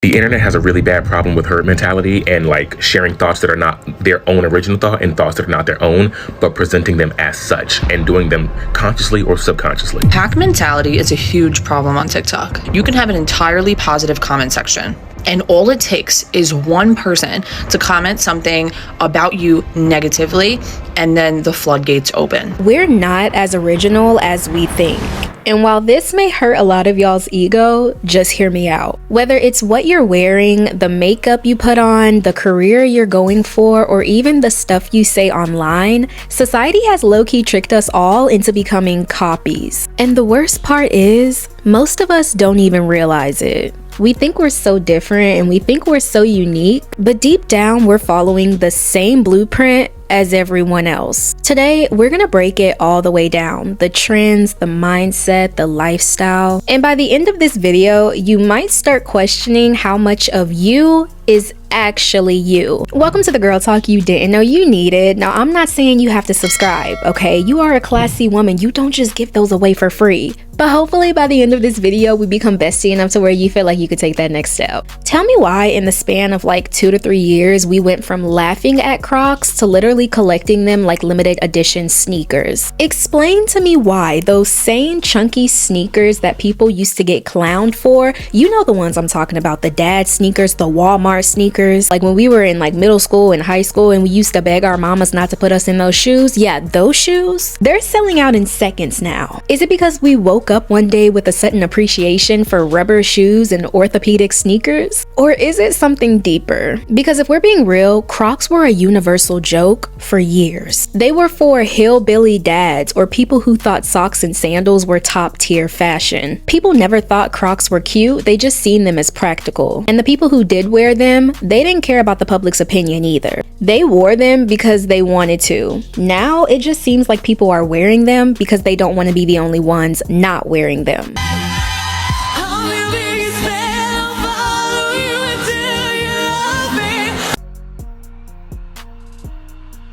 The internet has a really bad problem with herd mentality and like sharing thoughts that are not their own original thought and thoughts that are not their own, but presenting them as such and doing them consciously or subconsciously. Pack mentality is a huge problem on TikTok. You can have an entirely positive comment section, and all it takes is one person to comment something about you negatively, and then the floodgates open. We're not as original as we think. And while this may hurt a lot of y'all's ego, just hear me out. Whether it's what you're wearing, the makeup you put on, the career you're going for, or even the stuff you say online, society has low-key tricked us all into becoming copies. And the worst part is, most of us don't even realize it. We think we're so different and we think we're so unique, but deep down we're following the same blueprint as everyone else. Today, we're gonna break it all the way down. The trends, the mindset, the lifestyle. And by the end of this video, you might start questioning how much of you is actually you. Welcome to the Girl Talk you didn't know you needed. Now, I'm not saying you have to subscribe, okay? You are a classy woman. You don't just give those away for free. But hopefully by the end of this video, we become bestie enough to where you feel like you could take that next step. Tell me why in the span of like 2 to 3 years, we went from laughing at Crocs to literally collecting them like limited edition sneakers. Explain to me why those same chunky sneakers that people used to get clowned for, you know the ones I'm talking about, the dad sneakers, the Walmart sneakers, like when we were in like middle school and high school and we used to beg our mamas not to put us in those shoes. Yeah, those shoes, they're selling out in seconds now. Is it because we woke up one day with a sudden appreciation for rubber shoes and orthopedic sneakers? Or is it something deeper? Because if we're being real, Crocs were a universal joke for years. They were for hillbilly dads or people who thought socks and sandals were top tier fashion. People never thought Crocs were cute, they just seen them as practical. And the people who did wear them, they didn't care about the public's opinion either. They wore them because they wanted to. Now it just seems like people are wearing them because they don't want to be the only ones not wearing them.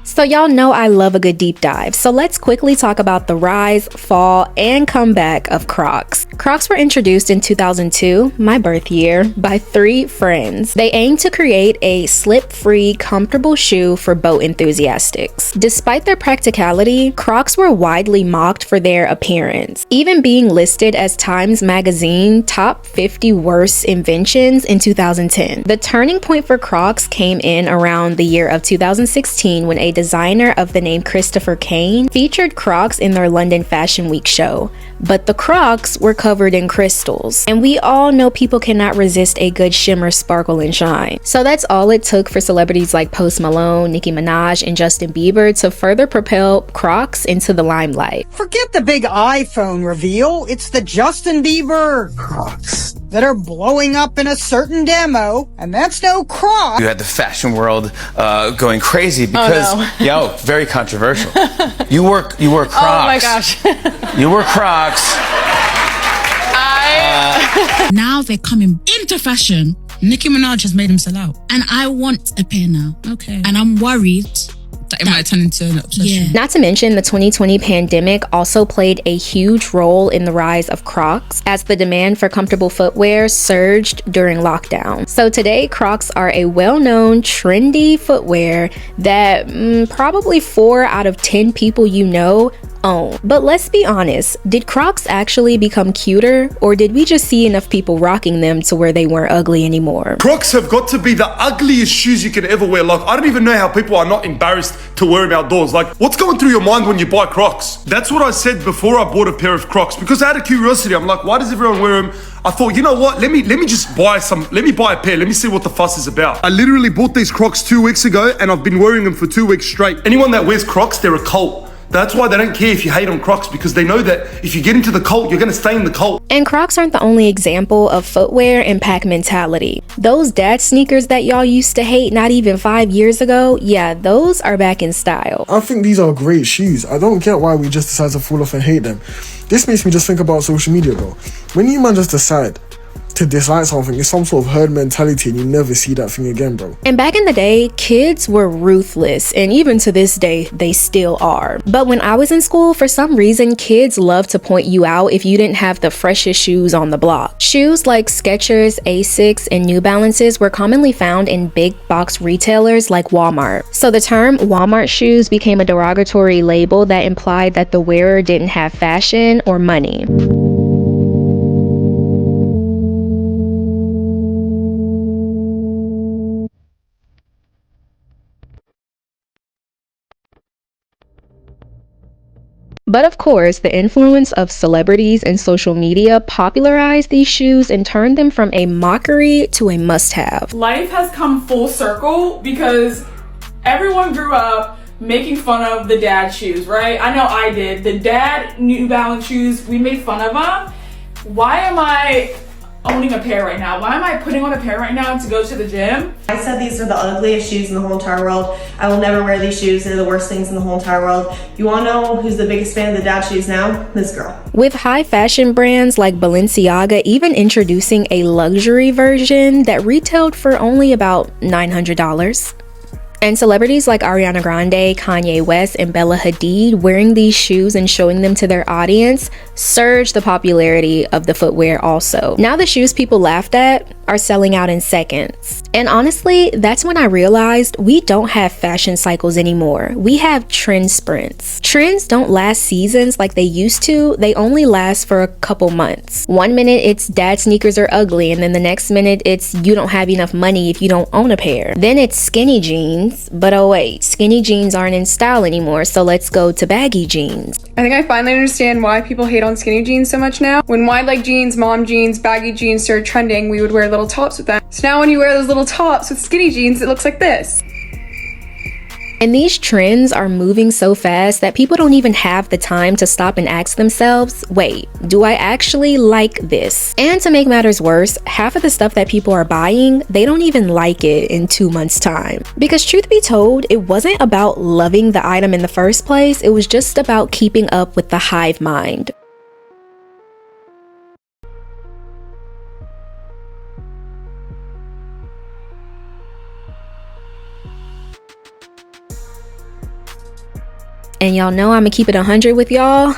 So y'all know I love a good deep dive, so let's quickly talk about the rise, fall, and comeback of Crocs. Crocs were introduced in 2002, my birth year, by 3 friends. They aimed to create a slip-free, comfortable shoe for boat enthusiasts. Despite their practicality, Crocs were widely mocked for their appearance, even being listed as Times Magazine top 50 worst inventions in 2010. The turning point for Crocs came in around the year of 2016 when a designer of the name Christopher Kane featured Crocs in their London Fashion Week show. But the Crocs were covered in crystals, and we all know people cannot resist a good shimmer, sparkle, and shine. So that's all it took for celebrities like Post Malone, Nicki Minaj, and Justin Bieber to further propel Crocs into the limelight. Forget the big iPhone reveal, it's the Justin Bieber Crocs that are blowing up in a certain demo, and that's no Crocs. You had the fashion world going crazy because, yo, very controversial. You wore Crocs. Oh my gosh. You wore Crocs. Now they're coming into fashion. Nicki Minaj has made them sell out. And I want a pair now. Okay. And I'm worried that it might turn into an obsession. Yeah. Not to mention, the 2020 pandemic also played a huge role in the rise of Crocs, as the demand for comfortable footwear surged during lockdown. So today, Crocs are a well-known, trendy footwear that probably 4 out of 10 people you know own. But let's be honest, did Crocs actually become cuter, or did we just see enough people rocking them to where they weren't ugly anymore? Crocs have got to be the ugliest shoes you can ever wear. Like, I don't even know how people are not embarrassed to wear them outdoors. Like, what's going through your mind when you buy Crocs? That's what I said before I bought a pair of Crocs, because I had a curiosity. I'm like, why does everyone wear them? I thought, you know what, let me just buy some, let me buy a pair, let me see what the fuss is about. I literally bought these Crocs 2 weeks ago, and I've been wearing them for 2 weeks straight. Anyone that wears Crocs, they're a cult. That's why they don't care if you hate on Crocs, because they know that if you get into the cult, you're going to stay in the cult. And Crocs aren't the only example of footwear and pack mentality. Those dad sneakers that y'all used to hate not even 5 years ago, yeah, those are back in style. I think these are great shoes. I don't get why we just decide to fall off and hate them. This makes me just think about social media though. When you man just decide to dislike something. It's some sort of herd mentality and you never see that thing again, bro. And back in the day, kids were ruthless, and even to this day, they still are. But when I was in school, for some reason, kids loved to point you out if you didn't have the freshest shoes on the block. Shoes like Skechers, Asics, and New Balances were commonly found in big box retailers like Walmart. So the term Walmart shoes became a derogatory label that implied that the wearer didn't have fashion or money. But of course, the influence of celebrities and social media popularized these shoes and turned them from a mockery to a must-have. Life has come full circle because everyone grew up making fun of the dad shoes, right? I know I did. The dad New Balance shoes, we made fun of them. Why am I owning a pair right now? Why am I putting on a pair right now to go to the gym? I said these are the ugliest shoes in the whole entire world. I will never wear these shoes. They're the worst things in the whole entire world. You wanna know who's the biggest fan of the dad shoes now? This girl. With high fashion brands like Balenciaga even introducing a luxury version that retailed for only about $900. And celebrities like Ariana Grande, Kanye West, and Bella Hadid wearing these shoes and showing them to their audience surged the popularity of the footwear also. Now the shoes people laughed at are selling out in seconds. And honestly, that's when I realized we don't have fashion cycles anymore. We have trend sprints. Trends don't last seasons like they used to. They only last for a couple months. One minute it's dad sneakers are ugly, and then the next minute it's you don't have enough money if you don't own a pair. Then it's skinny jeans, but oh wait, skinny jeans aren't in style anymore, so let's go to baggy jeans. I think I finally understand why people hate on skinny jeans so much now. When wide leg jeans, mom jeans, baggy jeans started trending, we would wear little tops with them. So now when you wear those little tops with skinny jeans, it looks like this. And these trends are moving so fast that people don't even have the time to stop and ask themselves, wait, do I actually like this? And to make matters worse, half of the stuff that people are buying, they don't even like it in 2 months' time. Because truth be told, it wasn't about loving the item in the first place, it was just about keeping up with the hive mind. And y'all know I'm gonna keep it 100 with y'all.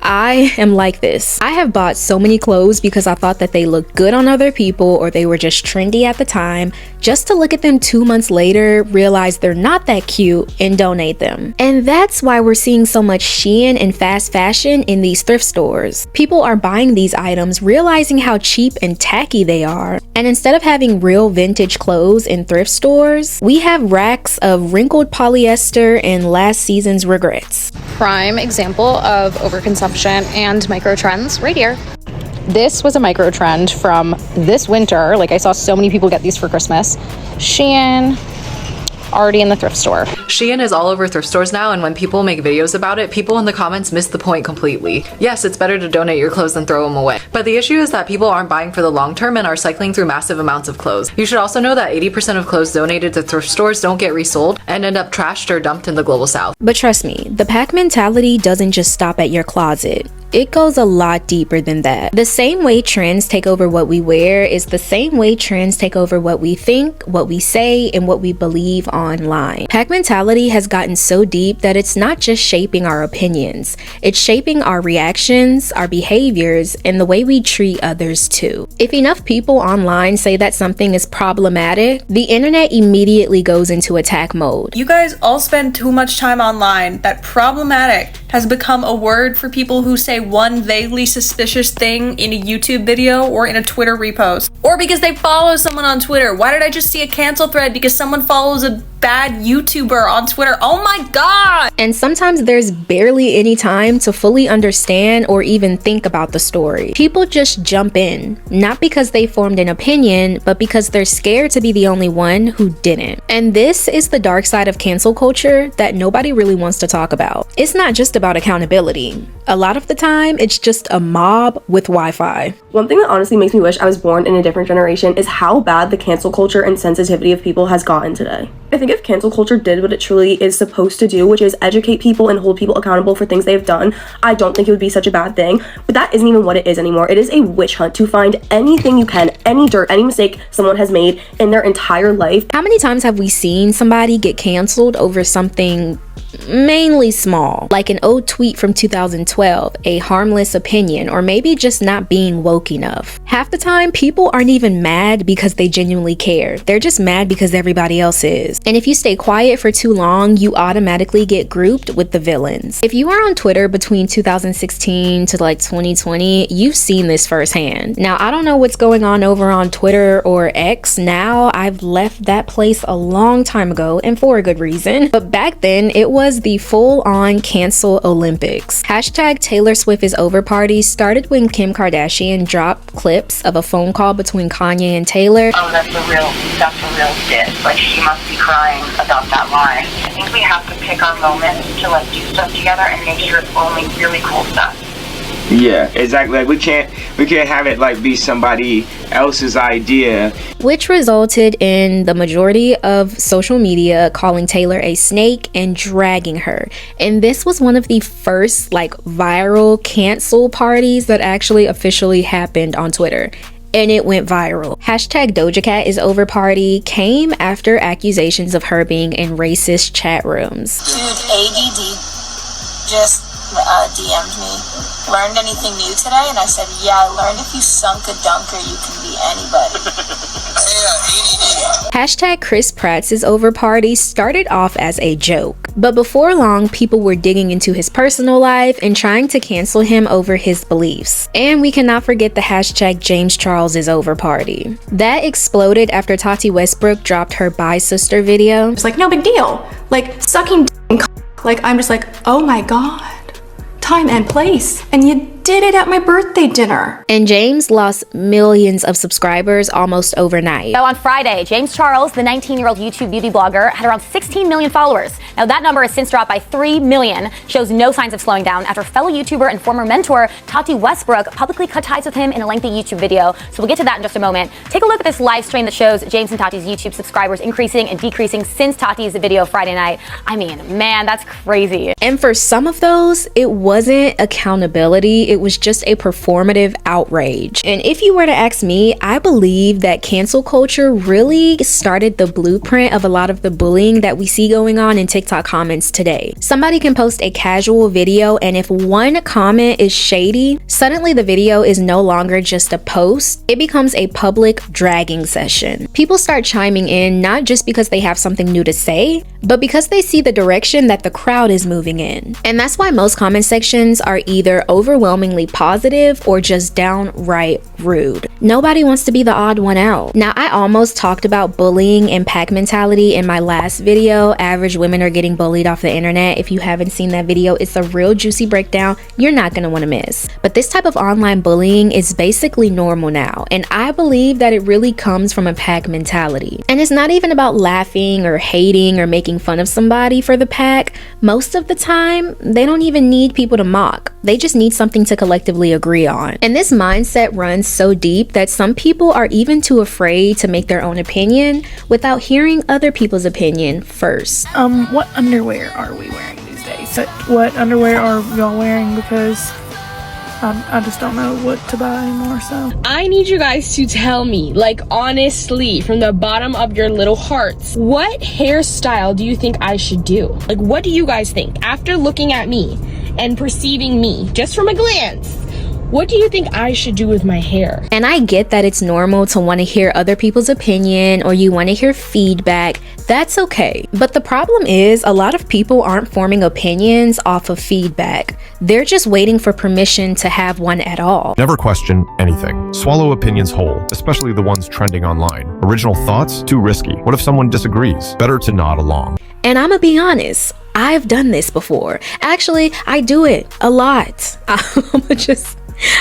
I am like this. I have bought so many clothes because I thought that they looked good on other people or they were just trendy at the time, just to look at them 2 months later, realize they're not that cute, and donate them. And that's why we're seeing so much Shein and fast fashion in these thrift stores. People are buying these items, realizing how cheap and tacky they are. And instead of having real vintage clothes in thrift stores, we have racks of wrinkled polyester and last season's regrets. Prime example of overconsumption and micro trends right here. This was a micro trend from this winter. Like, I saw so many people get these for Christmas. Shein, already in the thrift store. Shein is all over thrift stores now, and when people make videos about it, people in the comments miss the point completely. Yes, it's better to donate your clothes than throw them away. But the issue is that people aren't buying for the long term and are cycling through massive amounts of clothes. You should also know that 80% of clothes donated to thrift stores don't get resold and end up trashed or dumped in the global south. But trust me, the pack mentality doesn't just stop at your closet. It goes a lot deeper than that. The same way trends take over what we wear is the same way trends take over what we think, what we say, and what we believe online. Pack mentality has gotten so deep that it's not just shaping our opinions, it's shaping our reactions, our behaviors, and the way we treat others too. If enough people online say that something is problematic, the internet immediately goes into attack mode. You guys all spend too much time online. That problematic has become a word for people who say one vaguely suspicious thing in a YouTube video or in a Twitter repost. Or because they follow someone on Twitter. Why did I just see a cancel thread because someone follows a bad YouTuber on Twitter? Oh my god! And sometimes there's barely any time to fully understand or even think about the story. People just jump in, not because they formed an opinion, but because they're scared to be the only one who didn't. And this is the dark side of cancel culture that nobody really wants to talk about. It's not just about accountability. A lot of the time, it's just a mob with Wi-Fi. One thing that honestly makes me wish I was born in a different generation is how bad the cancel culture and sensitivity of people has gotten today. I think if cancel culture did what it truly is supposed to do, which is educate people and hold people accountable for things they've done, I don't think it would be such a bad thing. But that isn't even what it is anymore. It is a witch hunt to find anything you can, any dirt, any mistake someone has made in their entire life. How many times have we seen somebody get canceled over something mainly small, like an old tweet from 2012, a harmless opinion, or maybe just not being woke enough? Half the time, people aren't even mad because they genuinely care. They're just mad because everybody else is. And if you stay quiet for too long, you automatically get grouped with the villains. If you are on Twitter between 2016 to like 2020, you've seen this firsthand. Now, I don't know what's going on over on Twitter or X now. I've left that place a long time ago, and for a good reason. But back then, it was the full-on cancel Olympics. Hashtag Taylor Swift is over party started when Kim Kardashian dropped clips of a phone call between Kanye and Taylor. Oh, that's a real diss. Like, she must be crying about that line. I think we have to pick our moments to like do stuff together and make sure it's only really cool stuff. Yeah, exactly. Like we can't have it like be somebody else's idea. Which resulted in the majority of social media calling Taylor a snake and dragging her. And this was one of the first like viral cancel parties that actually officially happened on Twitter. And it went viral. Hashtag Doja Cat is over party came after accusations of her being in racist chat rooms. Dude, ADD just DM'd me. Learned anything new today? And I said, yeah, I learned if you sunk a dunker, you can be anybody. Hashtag Chris Pratt's is over party started off as a joke. But before long, people were digging into his personal life and trying to cancel him over his beliefs. And we cannot forget the hashtag James Charles is over party. That exploded after Tati Westbrook dropped her Bye Sister video. It's like, no big deal. Like, sucking like, I'm just like, oh my god. Time and place, and you did it at my birthday dinner. And James lost millions of subscribers almost overnight. So on Friday, James Charles, the 19-year-old YouTube beauty blogger, had around 16 million followers. Now that number has since dropped by 3 million, shows no signs of slowing down after fellow YouTuber and former mentor Tati Westbrook publicly cut ties with him in a lengthy YouTube video. So we'll get to that in just a moment. Take a look at this live stream that shows James and Tati's YouTube subscribers increasing and decreasing since Tati's video Friday night. I mean, man, that's crazy. And for some of those, it wasn't accountability. It was just a performative outrage. And if you were to ask me, I believe that cancel culture really started the blueprint of a lot of the bullying that we see going on in TikTok comments today. Somebody can post a casual video, and if one comment is shady, suddenly the video is no longer just a post. It becomes a public dragging session. People start chiming in not just because they have something new to say, but because they see the direction that the crowd is moving in. And that's why most comment sections are either overwhelmingly positive or just downright rude. Nobody wants to be the odd one out. Now, I almost talked about bullying and pack mentality in my last video, Average Women Are Getting Bullied Off the Internet. If you haven't seen that video, it's a real juicy breakdown you're not gonna wanna miss. But this type of online bullying is basically normal now, and I believe that it really comes from a pack mentality. And it's not even about laughing or hating or making fun of somebody for the pack. Most of the time, they don't even need people to mock. They just need something to collectively agree on. And this mindset runs so deep that some people are even too afraid to make their own opinion without hearing other people's opinion first. What underwear are we wearing these days? What underwear are y'all wearing? Because I just don't know what to buy anymore, so. I need you guys to tell me, like honestly, from the bottom of your little hearts, what hairstyle do you think I should do? Like, what do you guys think? After looking at me and perceiving me, just from a glance, what do you think I should do with my hair? And I get that it's normal to want to hear other people's opinion or you want to hear feedback. That's okay. But the problem is a lot of people aren't forming opinions off of feedback. They're just waiting for permission to have one at all. Never question anything. Swallow opinions whole, especially the ones trending online. Original thoughts? Too risky. What if someone disagrees? Better to nod along. And I'ma be honest, I've done this before. Actually, I do it a lot.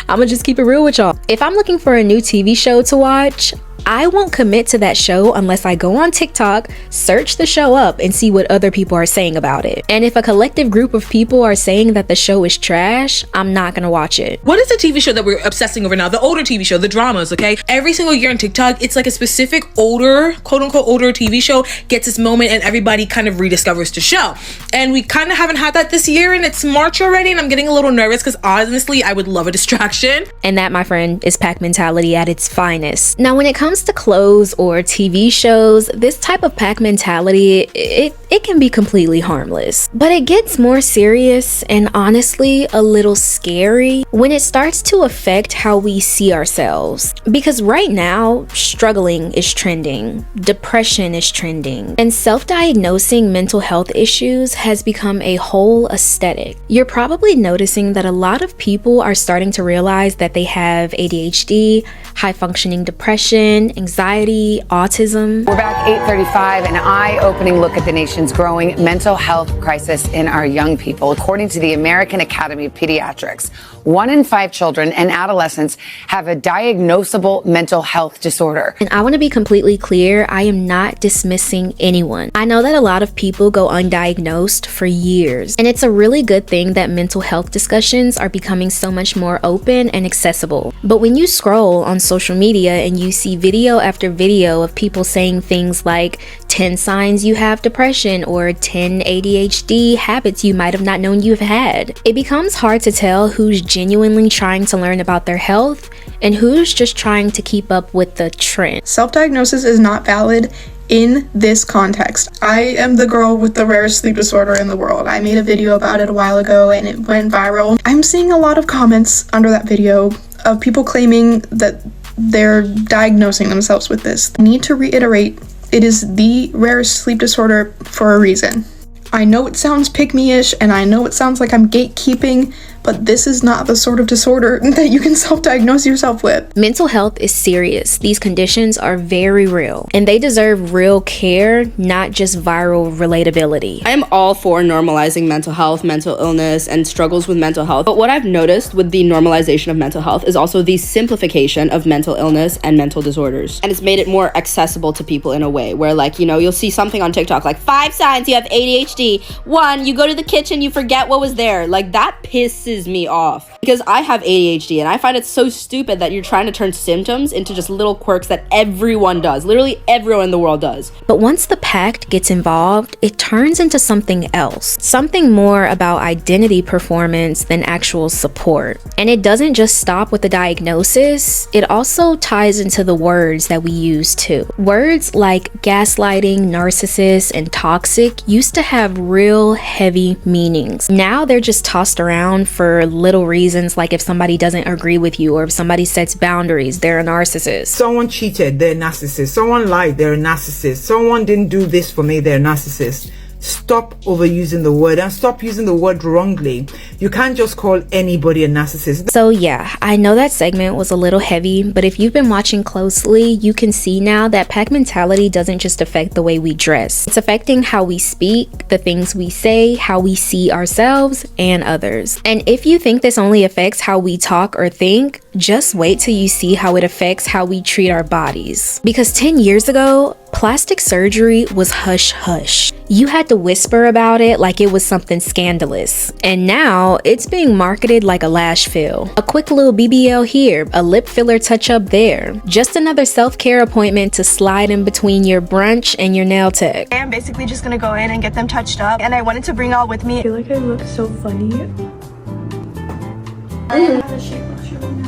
I'ma just keep it real with y'all. If I'm looking for a new TV show to watch, I won't commit to that show unless I go on TikTok, search the show up, and see what other people are saying about it. And if a collective group of people are saying that the show is trash, I'm not gonna watch it. What is the TV show that we're obsessing over now? The older TV show, the dramas, okay? Every single year on TikTok, it's like a specific older, quote unquote, older TV show gets its moment and everybody kind of rediscovers the show. And we kind of haven't had that this year, and it's March already, and I'm getting a little nervous because honestly, I would love a distraction. And that, my friend, is pack mentality at its finest. Now, when it comes to clothes or TV shows, this type of pack mentality, it can be completely harmless. But it gets more serious and honestly a little scary when it starts to affect how we see ourselves. Because right now, struggling is trending, depression is trending, and self-diagnosing mental health issues has become a whole aesthetic. You're probably noticing that a lot of people are starting to realize that they have ADHD, high-functioning depression, anxiety, autism. We're back 8:35, an eye-opening look at the nation's growing mental health crisis in our young people. According to the American Academy of Pediatrics, 1 in 5 children and adolescents have a diagnosable mental health disorder. And I want to be completely clear, I am not dismissing anyone. I know that a lot of people go undiagnosed for years, and it's a really good thing that mental health discussions are becoming so much more open and accessible. But when you scroll on social media and you see video after video of people saying things like 10 signs you have depression or 10 ADHD habits you might have not known you've had, it becomes hard to tell who's genuinely trying to learn about their health and who's just trying to keep up with the trend. Self-diagnosis is not valid in this context. I am the girl with the rarest sleep disorder in the world. I made a video about it a while ago and it went viral. I'm seeing a lot of comments under that video of people claiming that they're diagnosing themselves with this. I need to reiterate, it is the rarest sleep disorder for a reason. I know it sounds pick-me-ish and I know it sounds like I'm gatekeeping, but this is not the sort of disorder that you can self-diagnose yourself with. Mental health is serious. These conditions are very real, and they deserve real care, not just viral relatability. I am all for normalizing mental health, mental illness, and struggles with mental health. But what I've noticed with the normalization of mental health is also the simplification of mental illness and mental disorders. And it's made it more accessible to people in a way where, like, you know, you'll see something on TikTok like 5 signs you have ADHD. 1, you go to the kitchen, you forget what was there. Like, that pisses me off because I have ADHD and I find it so stupid that you're trying to turn symptoms into just little quirks that everyone does. Literally everyone in the world does. But once the pact gets involved, it turns into something else. Something more about identity performance than actual support. And it doesn't just stop with the diagnosis, it also ties into the words that we use too. Words like gaslighting, narcissist, and toxic used to have real heavy meanings. Now they're just tossed around for little reasons, like if somebody doesn't agree with you or if somebody sets boundaries, they're a narcissist. Someone cheated, they're a narcissist. Someone lied, they're a narcissist. Someone didn't do this for me, they're a narcissist. Stop overusing the word and stop using the word wrongly. You can't just call anybody a narcissist. So yeah, I know that segment was a little heavy, but if you've been watching closely, you can see now that pack mentality doesn't just affect the way we dress. It's affecting how we speak, the things we say, how we see ourselves and others. And if you think this only affects how we talk or think, just wait till you see how it affects how we treat our bodies. Because 10 years ago, plastic surgery was hush hush. You had to whisper about it like it was something scandalous. And now it's being marketed like a lash fill. A quick little BBL here, a lip filler touch up there. Just another self-care appointment to slide in between your brunch and your nail tech. I'm basically just gonna go in and get them touched up, and I wanted to bring all with me. I feel like I look so funny.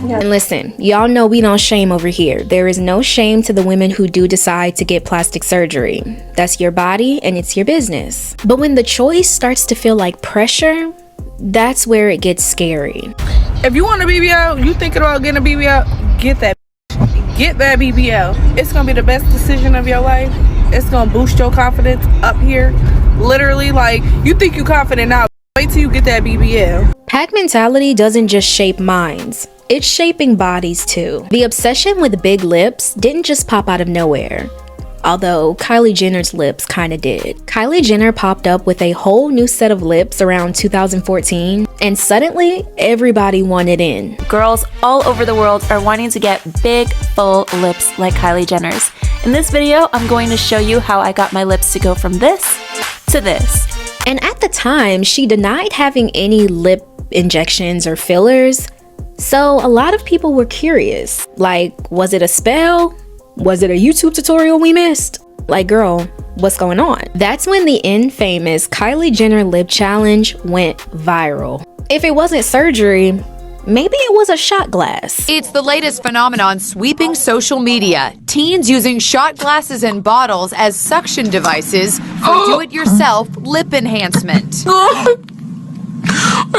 And listen, y'all know we don't shame over here. There is no shame to the women who do decide to get plastic surgery. That's your body and it's your business. But when the choice starts to feel like pressure, that's where it gets scary. If you want a BBL, you thinking about getting a BBL, get that. Get that BBL. It's gonna be the best decision of your life. It's gonna boost your confidence up here. Literally, like, you think you confident now, wait till you get that BBL. Pack mentality doesn't just shape minds. It's shaping bodies too. The obsession with big lips didn't just pop out of nowhere. Although Kylie Jenner's lips kinda did. Kylie Jenner popped up with a whole new set of lips around 2014. And suddenly, everybody wanted in. Girls all over the world are wanting to get big, full lips like Kylie Jenner's. In this video, I'm going to show you how I got my lips to go from this to this. And at the time, she denied having any lip injections or fillers. So a lot of people were curious. Like, was it a spell? Was it a YouTube tutorial we missed? Like, girl, what's going on? That's when the infamous Kylie Jenner lip challenge went viral. If it wasn't surgery, maybe it was a shot glass. It's the latest phenomenon sweeping social media. Teens using shot glasses and bottles as suction devices for do-it-yourself lip enhancement. I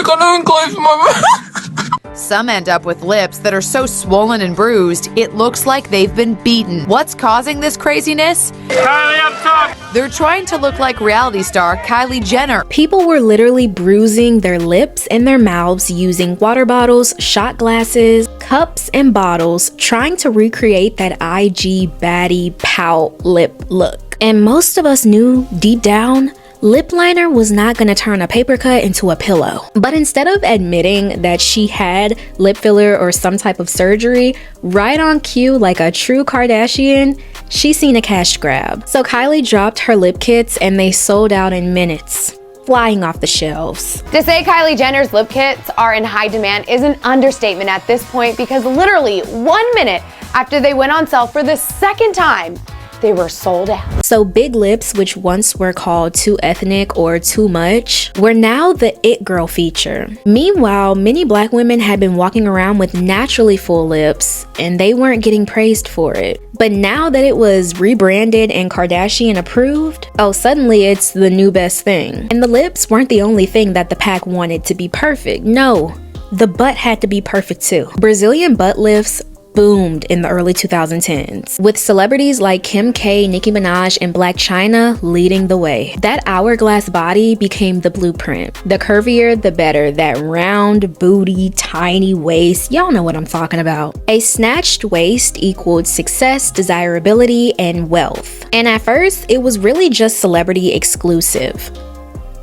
gotta enclose my Some end up with lips that are so swollen and bruised, it looks like they've been beaten. What's causing this craziness? Kylie up top! They're trying to look like reality star Kylie Jenner. People were literally bruising their lips and their mouths using water bottles, shot glasses, cups, and bottles, trying to recreate that IG baddie pout lip look. And most of us knew deep down, lip liner was not going to turn a paper cut into a pillow. But instead of admitting that she had lip filler or some type of surgery, right on cue like a true Kardashian, she seen a cash grab. So Kylie dropped her lip kits and they sold out in minutes, flying off the shelves. To say Kylie Jenner's lip kits are in high demand is an understatement at this point, because literally 1 minute after they went on sale for the second time, they were sold out. So big lips, which once were called too ethnic or too much, were now the it girl feature. Meanwhile, many black women had been walking around with naturally full lips and they weren't getting praised for it. But now that it was rebranded and Kardashian approved, oh, suddenly it's the new best thing. And the lips weren't the only thing that the pack wanted to be perfect. No, the butt had to be perfect too. Brazilian butt lifts boomed in the early 2010s, with celebrities like Kim K, Nicki Minaj, and Blac Chyna leading the way. That hourglass body became the blueprint. The curvier, the better. That round booty, tiny waist, y'all know what I'm talking about. A snatched waist equaled success, desirability, and wealth. And at first, it was really just celebrity exclusive.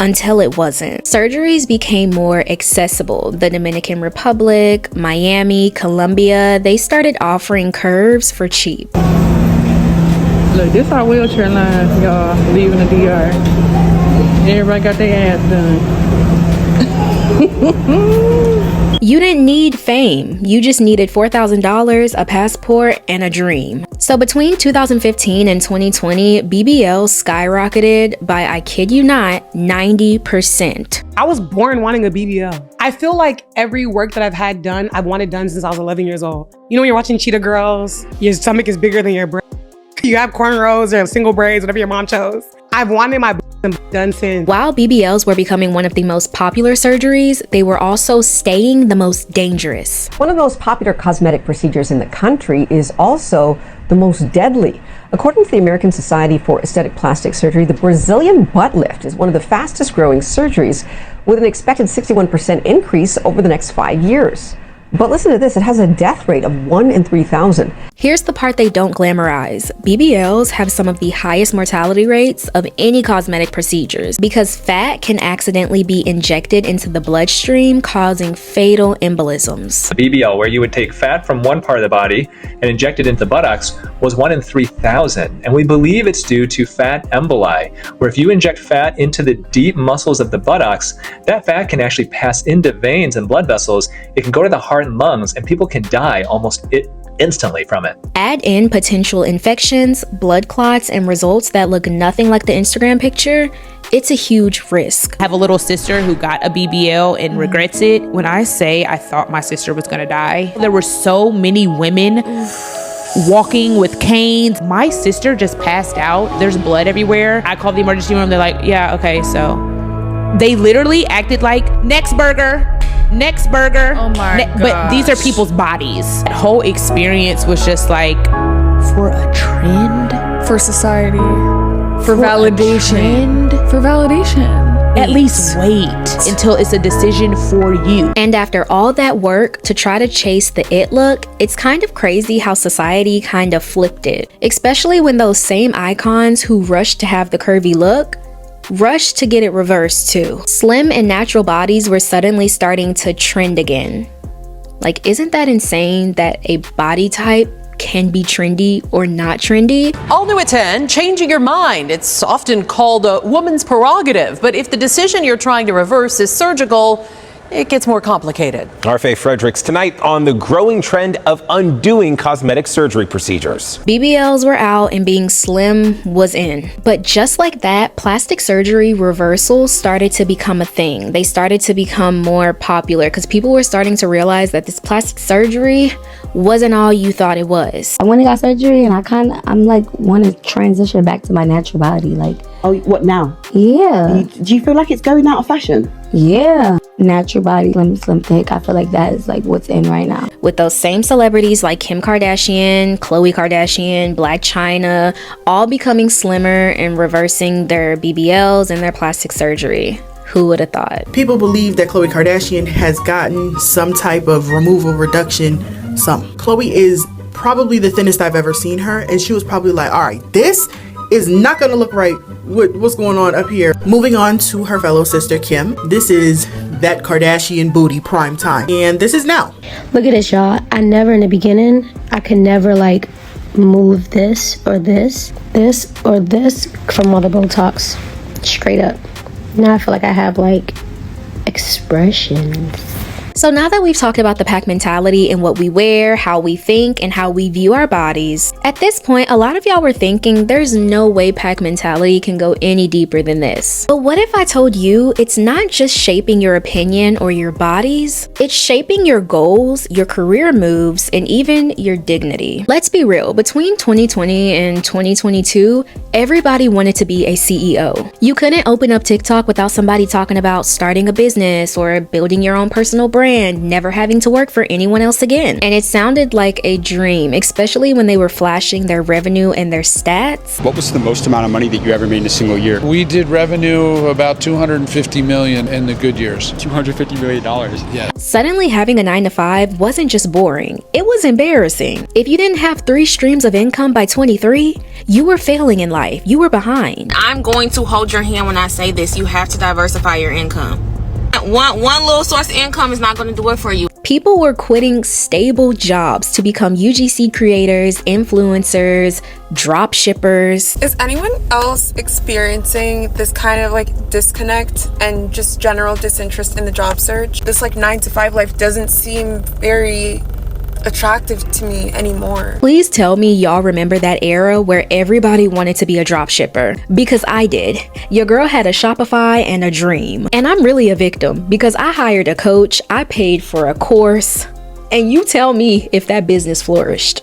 Until it wasn't. Surgeries became more accessible. The Dominican Republic, Miami, Colombia, they started offering curves for cheap. Look, this our wheelchair line, y'all, leaving the DR. Everybody got their ass done. You didn't need fame. You just needed $4,000, a passport, and a dream. So between 2015 and 2020, BBLs skyrocketed by, I kid you not, 90%. I was born wanting a BBL. I feel like every work that I've had done, I've wanted done since I was 11 years old. You know when you're watching Cheetah Girls, your stomach is bigger than your brain. You have cornrows or single braids, whatever your mom chose. I've wanted my done since. While BBLs were becoming one of the most popular surgeries, they were also staying the most dangerous. One of the most popular cosmetic procedures in the country is also the most deadly. According to the American Society for Aesthetic Plastic Surgery, the Brazilian butt lift is one of the fastest growing surgeries, with an expected 61% increase over the next 5 years. But listen to this, it has a death rate of 1 in 3,000. Here's the part they don't glamorize. BBLs have some of the highest mortality rates of any cosmetic procedures because fat can accidentally be injected into the bloodstream, causing fatal embolisms. A BBL, where you would take fat from one part of the body and inject it into the buttocks, was 1 in 3,000. And we believe it's due to fat emboli, where if you inject fat into the deep muscles of the buttocks, that fat can actually pass into veins and blood vessels. It can go to the heart and lungs, and people can die almost instantly from it. Add in potential infections, blood clots, and results that look nothing like the Instagram picture, it's a huge risk. I have a little sister who got a BBL and regrets it. When I say I thought my sister was gonna die, there were so many women walking with canes. My sister just passed out. There's blood everywhere. I called the emergency room. They're like, yeah, okay, so. They literally acted like, next burger. Next burger. Oh my god. But these are people's bodies. That whole experience was just like, for a trend? For society. For validation. For validation. At least wait until it's a decision for you. And after all that work to try to chase the it look, it's kind of crazy how society kind of flipped it. Especially when those same icons who rushed to have the curvy look rushed to get it reversed too. Slim and natural bodies were suddenly starting to trend again. Like, isn't that insane that a body type can be trendy or not trendy? All new at 10, changing your mind. It's often called a woman's prerogative, but if the decision you're trying to reverse is surgical, it gets more complicated. RFA Fredericks tonight on the growing trend of undoing cosmetic surgery procedures. BBLs were out and being slim was in. But just like that, plastic surgery reversals started to become a thing. They started to become more popular because people were starting to realize that this plastic surgery wasn't all you thought it was. I went and got surgery and I'm like want to transition back to my natural body. Like, oh, what now? Yeah. Do you feel like it's going out of fashion? Yeah. Natural body, slim thick. I feel like that is like what's in right now. With those same celebrities like Kim Kardashian, Khloe Kardashian, Blac Chyna, all becoming slimmer and reversing their BBLs and their plastic surgery. Who would have thought? People believe that Khloe Kardashian has gotten some type of removal, reduction, something. Khloe is probably the thinnest I've ever seen her, and she was probably like, all right, this is not gonna look right with what's going on up here. Moving on to her fellow sister Kim. This is that Kardashian booty prime time, and this is now. Look at this, y'all. I never in the beginning, I could never like move this or this or this from all the Botox. Straight up. Now I feel like I have like expressions. So now that we've talked about the pack mentality and what we wear, how we think, and how we view our bodies, at this point, a lot of y'all were thinking there's no way pack mentality can go any deeper than this. But what if I told you it's not just shaping your opinion or your bodies, it's shaping your goals, your career moves, and even your dignity? Let's be real, between 2020 and 2022, everybody wanted to be a CEO. You couldn't open up TikTok without somebody talking about starting a business or building your own personal brand, never having to work for anyone else again. And it sounded like a dream, especially when they were flashing their revenue and their stats. What was the most amount of money that you ever made in a single year? We did revenue about $250 million in the good years. $250 million? Yeah. Suddenly having a 9-to-5 wasn't just boring, it was embarrassing. If you didn't have 3 streams of income by 23, you were failing in life. You were behind. I'm going to hold your hand when I say this. You have to diversify your income. One little source of income is not going to do it for you. People were quitting stable jobs to become UGC creators, influencers, drop shippers. Is anyone else experiencing this kind of like disconnect and just general disinterest in the job search? This like 9-to-5 life doesn't seem very attractive to me anymore. Please tell me y'all remember that era where everybody wanted to be a drop shipper, because I did. Your girl had a Shopify and a dream. And I'm really a victim because I hired a coach, I paid for a course, and you tell me if that business flourished.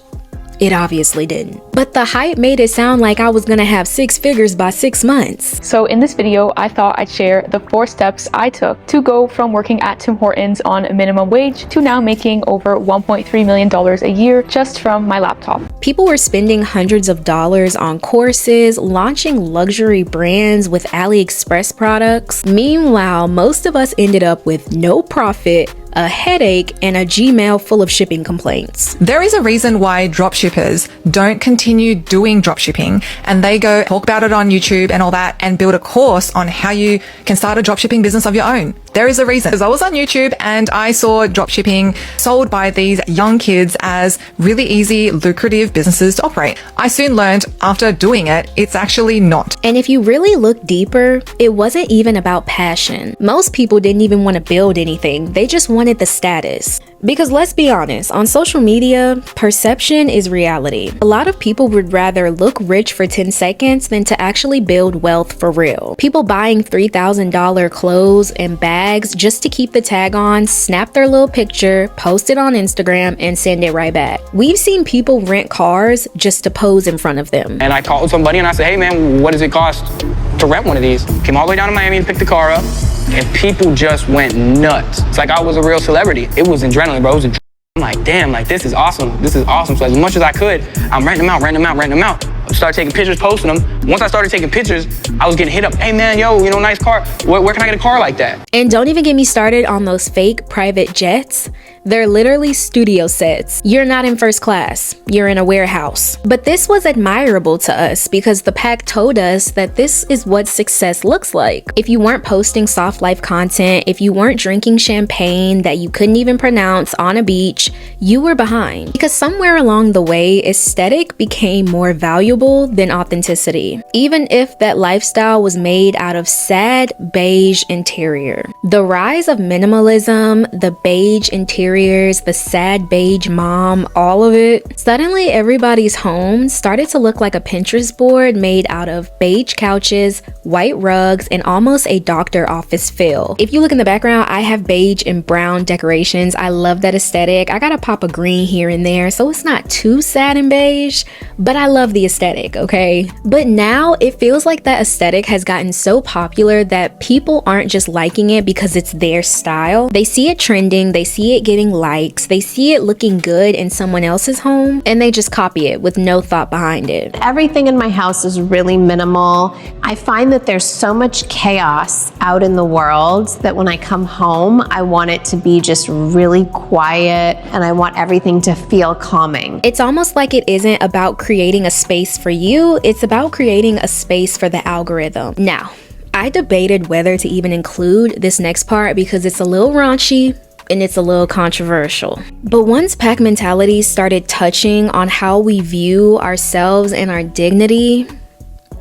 It obviously didn't. But the hype made it sound like I was gonna have 6 figures by 6 months. So in this video, I thought I'd share the 4 steps I took to go from working at Tim Hortons on a minimum wage to now making over $1.3 million a year just from my laptop. People were spending hundreds of dollars on courses, launching luxury brands with AliExpress products. Meanwhile, most of us ended up with no profit, a headache, and a Gmail full of shipping complaints. There is a reason why dropshippers don't continue doing dropshipping and they go talk about it on YouTube and all that and build a course on how you can start a dropshipping business of your own. There is a reason. Because I was on YouTube and I saw dropshipping sold by these young kids as really easy, lucrative businesses to operate. I soon learned after doing it, it's actually not. And if you really look deeper, it wasn't even about passion. Most people didn't even want to build anything. They just wanted the status. Because let's be honest, on social media, perception is reality. A lot of people would rather look rich for 10 seconds than to actually build wealth for real. People buying $3,000 clothes and bags just to keep the tag on, snap their little picture, post it on Instagram, and send it right back. We've seen people rent cars just to pose in front of them. And I called somebody and I said, hey man, what does it cost to rent one of these? Came all the way down to Miami and picked the car up. And people just went nuts. It's like I was a real celebrity. It was adrenaline, bro. It was adrenaline. I'm like, damn, like this is awesome. This is awesome. So as much as I could, I'm renting them out. I started taking pictures, posting them. Once I started taking pictures, I was getting hit up. Hey man, yo, nice car. Where can I get a car like that? And don't even get me started on those fake private jets. They're literally studio sets. You're not in first class, you're in a warehouse. But this was admirable to us because the pack told us that this is what success looks like. If you weren't posting soft life content, if you weren't drinking champagne that you couldn't even pronounce on a beach, you were behind. Because somewhere along the way, aesthetic became more valuable than authenticity, even if that lifestyle was made out of sad beige interior. The rise of minimalism, the beige interiors, the sad beige mom, all of it, suddenly everybody's home started to look like a Pinterest board made out of beige couches, white rugs, and almost a doctor office feel. If you look in the background, I have beige and brown decorations. I love that aesthetic. I gotta pop a green here and there, so it's not too sad and beige, but I love the aesthetic, okay? But now it feels like that aesthetic has gotten so popular that people aren't just liking it because it's their style. They see it trending, they see it getting likes, they see it looking good in someone else's home, and they just copy it with no thought behind it. Everything in my house is really minimal. I find that there's so much chaos out in the world that when I come home, I want it to be just really quiet and I want everything to feel calming. It's almost like it isn't about creating a space for you, it's about creating a space for the algorithm. Now, I debated whether to even include this next part because it's a little raunchy and it's a little controversial. But once pack mentality started touching on how we view ourselves and our dignity,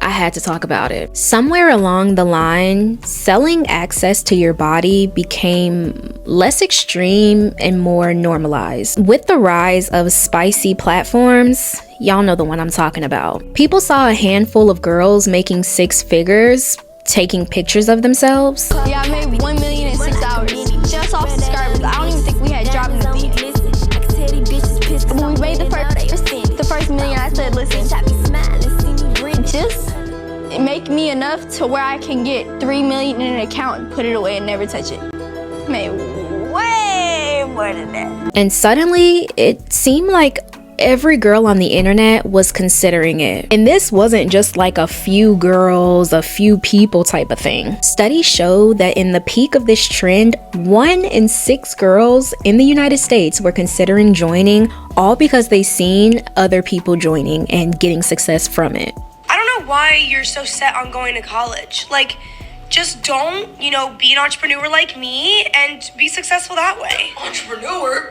I had to talk about it. Somewhere along the line, selling access to your body became less extreme and more normalized. With the rise of spicy platforms, y'all know the one I'm talking about. People saw a handful of girls making six figures, taking pictures of themselves. Yeah, I made 1 million in 6 hours. Just off subscribers. I don't even think we had dropped in the theater. When we made the first million, I said, listen, just make me enough to where I can get 3 million in an account and put it away and never touch it. Made way more than that. And suddenly, it seemed like every girl on the internet was considering it. And this wasn't just like a few girls, a few people type of thing. Studies show that in the peak of this trend, 1 in 6 girls in the United States were considering joining, all because they seen other people joining and getting success from it. I don't know why you're so set on going to college. Like, just don't, be an entrepreneur like me and be successful that way. Entrepreneur?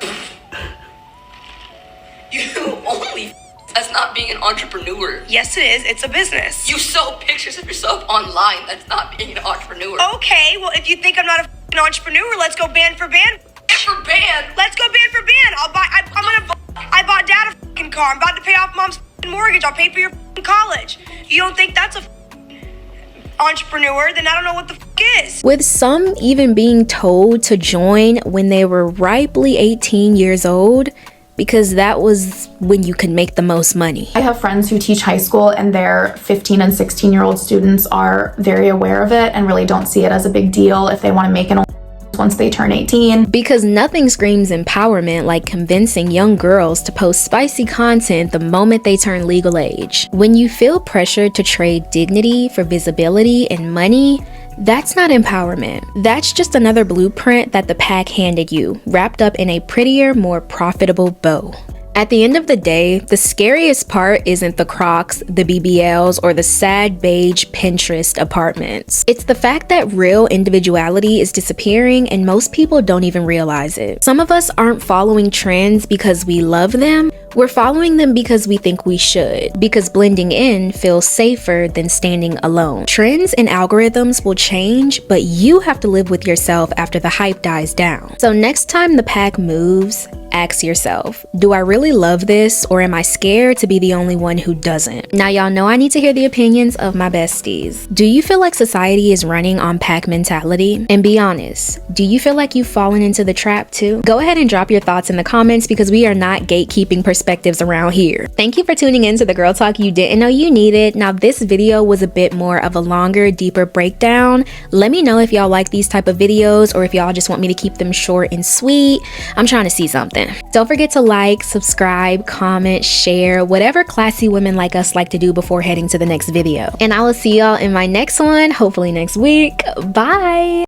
You only that's not being an entrepreneur. Yes, it is. It's a business. You sell pictures of yourself online. That's not being an entrepreneur. Okay, well, if you think I'm not an entrepreneur, let's go band for band. Band for band? Let's go band for band. I bought dad a car. I'm about to pay off mom's mortgage. I'll pay for your college. You don't think that's a entrepreneur? Then I don't know what the is. With some even being told to join when they were ripely 18 years old, because that was when you could make the most money. I have friends who teach high school and their 15 and 16-year-old students are very aware of it and really don't see it as a big deal if they want to make an once they turn 18. Because nothing screams empowerment like convincing young girls to post spicy content the moment they turn legal age. When you feel pressured to trade dignity for visibility and money, that's not empowerment. That's just another blueprint that the pack handed you, wrapped up in a prettier, more profitable bow. At the end of the day, the scariest part isn't the Crocs, the BBLs, or the sad beige Pinterest apartments. It's the fact that real individuality is disappearing and most people don't even realize it. Some of us aren't following trends because we love them. We're following them because we think we should, because blending in feels safer than standing alone. Trends and algorithms will change, but you have to live with yourself after the hype dies down. So next time the pack moves, ask yourself, do I really love this, or am I scared to be the only one who doesn't? Now y'all know I need to hear the opinions of my besties. Do you feel like society is running on pack mentality? And be honest, do you feel like you've fallen into the trap too? Go ahead and drop your thoughts in the comments because we are not gatekeeping perspectives around here. Thank you for tuning in to the Girl Talk you didn't know you needed. Now this video was a bit more of a longer, deeper breakdown. Let me know if y'all like these type of videos or if y'all just want me to keep them short and sweet. I'm trying to see something. Don't forget to like, subscribe, comment, share, whatever classy women like us like to do before heading to the next video. And I will see y'all in my next one, hopefully next week. Bye!